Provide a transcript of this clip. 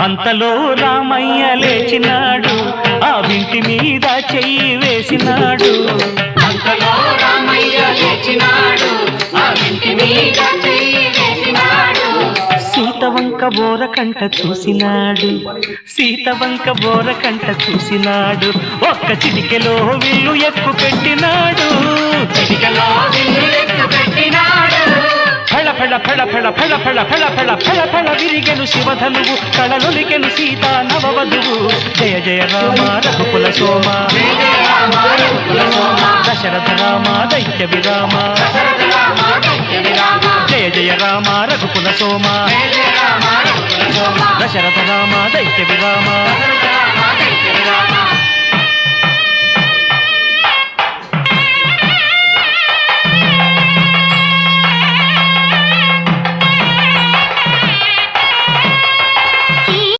అంతలో రామయ్య లేచినాడు, ఆ వింటి మీద చెయ్యి వేసినాడు. అంతలో రామయ్య లేచినాడు, ఆ వింటి మీద చెయ్యి వేసినాడు. సీతవంక బోరకంట చూసినాడు, సీతవంక బోరకంట చూసినాడు. ఒక్క చిటికెలో విల్లు ఎక్కు పెట్టినాడు, చిటికెలో విల్లు ఎక్కు పెట్టినాడు. ఫళ ఫళ ఫళ ఫళ ఫళ ఫళ ఫళ ఫళ ఫళ ఫళ విరిగెను శివధనువు, కళలొలికెను సీతా నవవధువు. జయ జయ రామ రఘుకుల సోమ, దశరథ రామ దైత్య విరామ. జయ జయ రామ రఘుకుల సోమ, దశరథ రామ దైత్య విరామ.